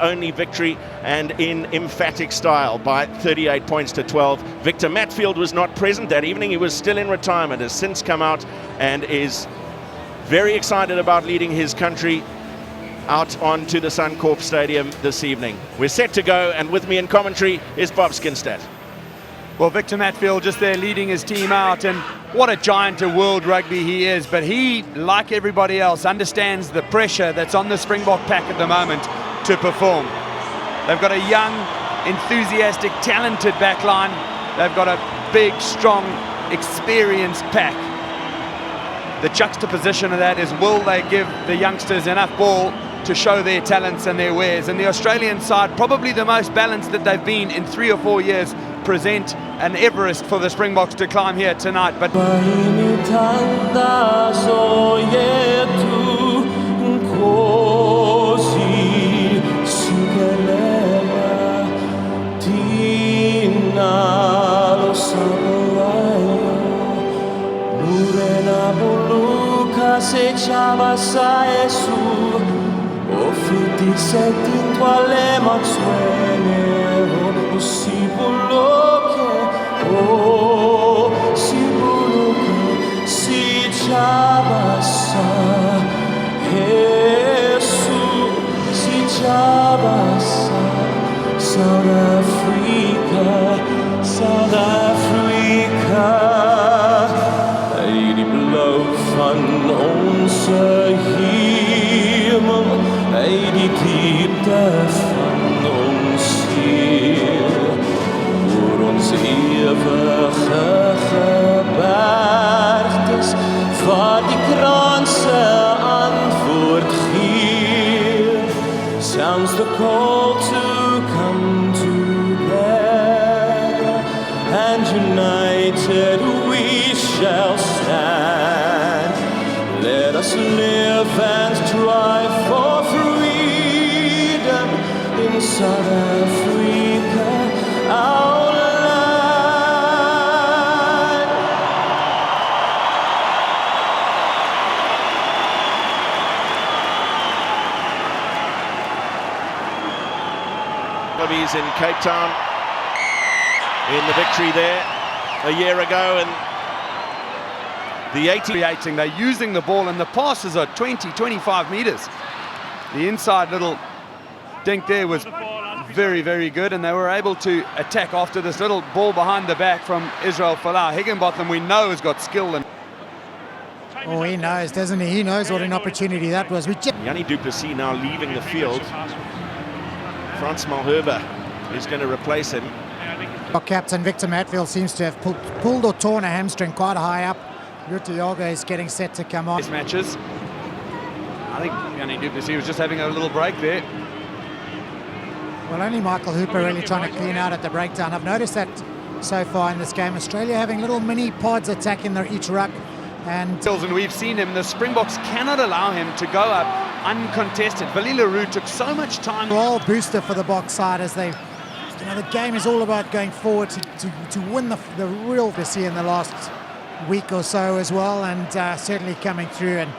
only victory, and in emphatic style by 38 points to 12. Victor Matfield was not present that evening. He was still in retirement, has since come out and is very excited about leading his country out onto the Suncorp Stadium this evening. We're set to go, and with me in commentary is Bob Skinstad. Well, Victor Matfield just there leading his team out, and what a giant of world rugby he is. But he, like everybody else, understands the pressure that's on the Springbok pack at the moment to perform. They've got a young, enthusiastic, talented backline. They've got a big, strong, experienced pack. The juxtaposition of that is, will they give the youngsters enough ball to show their talents and their wares? And the Australian side, probably the most balanced that they've been in 3 or 4 years, present an Everest for the Springboks to climb here tonight. But se chavasa Jesu ofiti setin toale maxwene o sibuloke si chavasa Jesu si chavasa South Africa die blauw van onze hemel, die diepte van ons ziel, voor ons eeuwige gebergtes, wat die kranse antwoord gee, sounds the call to come together, and united we shall stand. Let us live and strive for freedom in South Africa, our land. Wallabies in Cape Town in the victory there a year ago, and the 80 creating, they're using the ball, and the passes are 20-25 meters. The inside little dink there was very, very good, and they were able to attack after this little ball behind the back from Israel Folau. Higginbotham, we know, has got skill. And oh, he knows, doesn't he? He knows what an opportunity that was. Yanni du Plessis now leaving the field. Frans Malherbe is going to replace him. Captain Victor Matfield seems to have pulled or torn a hamstring quite high up. Rutiaga is getting set to come on. These matches, I think Yanni du Plessis was just having a little break there. Well, only Michael Hooper really trying to clean out at the breakdown. I've noticed that so far in this game. Australia having little mini pods attacking their each ruck. And we've seen him, the Springboks cannot allow him to go up uncontested. Vali Leroux took so much time. Well, booster for the box side as they, you know, the game is all about going forward to win the real to see in the last week or so as well, and certainly coming through and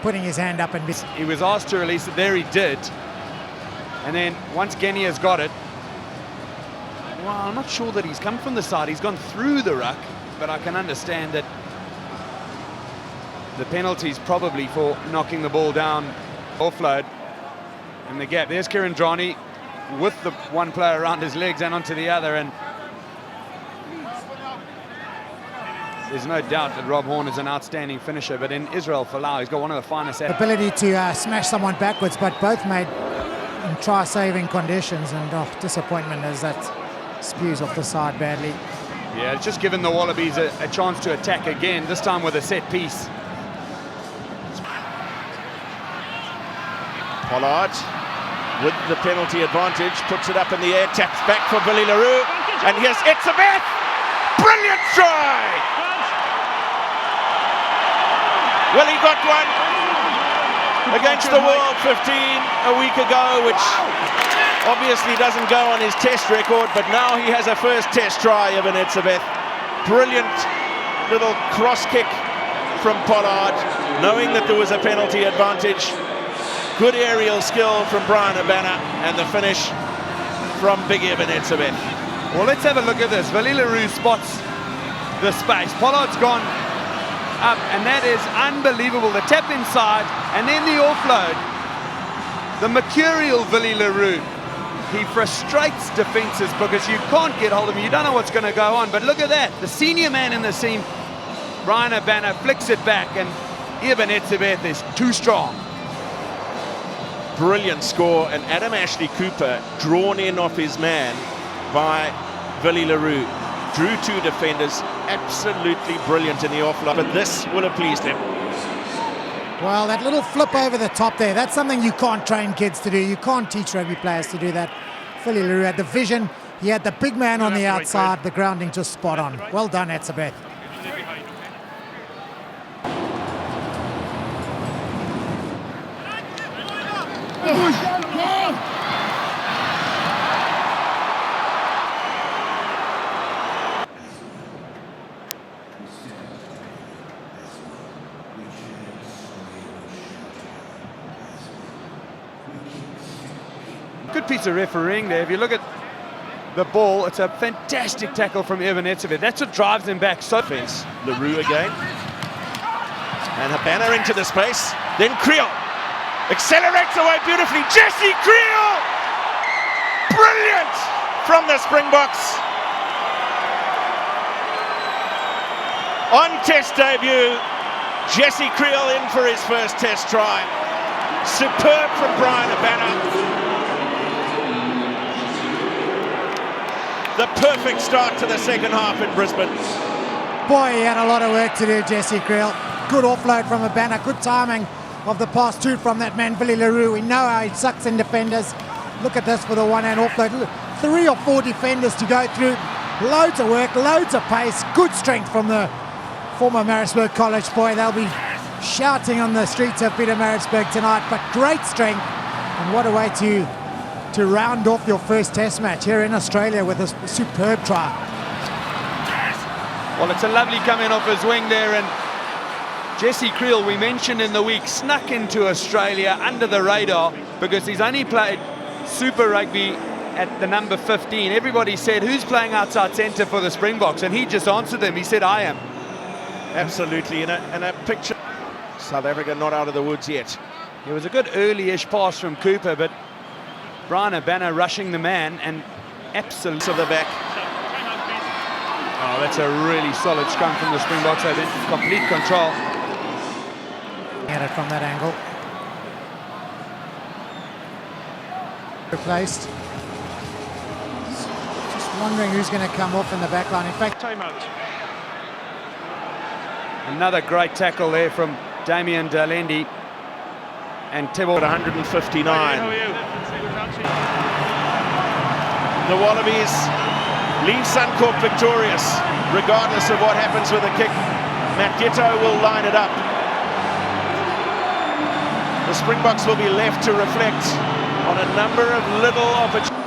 putting his hand up. And he was asked to release it, there he did, and then once Genia has got it, well, I'm not sure that he's come from the side, he's gone through the ruck, but I can understand that the penalty's probably for knocking the ball down, offload, and the gap. There's Kirandrani with the one player around his legs and onto the other, and there's no doubt that Rob Horne is an outstanding finisher, but in Israel Folau, he's got one of the finest ability to smash someone backwards, but both made in try-saving conditions, and disappointment as that spews off the side badly. Yeah, it's just given the Wallabies a chance to attack again, this time with a set piece. Pollard, with the penalty advantage, puts it up in the air, taps back for Vali Leroux, and here's Rsavaus. Brilliant try! Well, he got one against the World 15 a week ago, which obviously doesn't go on his test record, but now he has a first test try of an Rsavaus. Brilliant little cross kick from Pollard, knowing that there was a penalty advantage. Good aerial skill from Brian Abana, and the finish from Big Eben Etzebeth. Well, let's have a look at this. Willie Leroux spots the space. Pollard's gone up, and that is unbelievable. The tap inside, and then the offload. The mercurial Willie Leroux. He frustrates defences because you can't get hold of him. You don't know what's going to go on. But look at that. The senior man in the team, Brian Abana, flicks it back, and Eben Etzebeth is too strong. Brilliant score, and Adam Ashley Cooper drawn in off his man by Willie Leroux. Drew two defenders, absolutely brilliant in the offload, but this will have pleased him. Well, that little flip over the top there, that's something you can't train kids to do. You can't teach rugby players to do that. Willie Leroux had the vision, he had the big man on the outside, the grounding just spot on. Well done, Etzebeth. Good piece of refereeing there. If you look at the ball, it's a fantastic tackle from Eben Etzebeth. That's what drives him back. So Fence, Leroux again. And Abana into the space. Then Creel accelerates away beautifully. Jesse Creel! Brilliant from the Springboks. On test debut, Jesse Creel in for his first test try. Superb from Brian Abana. The perfect start to the second half in Brisbane. Boy, he had a lot of work to do, Jesse Creel. Good offload from Abana, good timing of the pass too from that man, Willie Leroux. We know how he sucks in defenders. Look at this for the one-hand offload. 3 or 4 defenders to go through. Loads of work, loads of pace, good strength from the former Maritzburg College boy. They'll be shouting on the streets of Peter Maritzburg tonight, but great strength. And what a way to round off your first test match here in Australia with a superb try. well, it's a lovely coming off his wing there, and Jesse Creel, we mentioned in the week, snuck into Australia under the radar because he's only played Super Rugby at the number 15. Everybody said, who's playing outside centre for the Springboks? And he just answered them. He said, I am. Absolutely, and a picture. South Africa not out of the woods yet. It was a good early-ish pass from Cooper, but Brian Abana rushing the man and absolutely To the back. Oh, that's a really solid scrum from the Springboks. They've in complete control. At it from that angle. Replaced. Just wondering who's going to come off in the back line. In fact, Another great tackle there from Damien Dalendi and Tibble. At 159. The Wallabies leave Suncorp victorious, regardless of what happens with the kick. Matt Ghetto will line it up. The Springboks will be left to reflect on a number of little opportunities.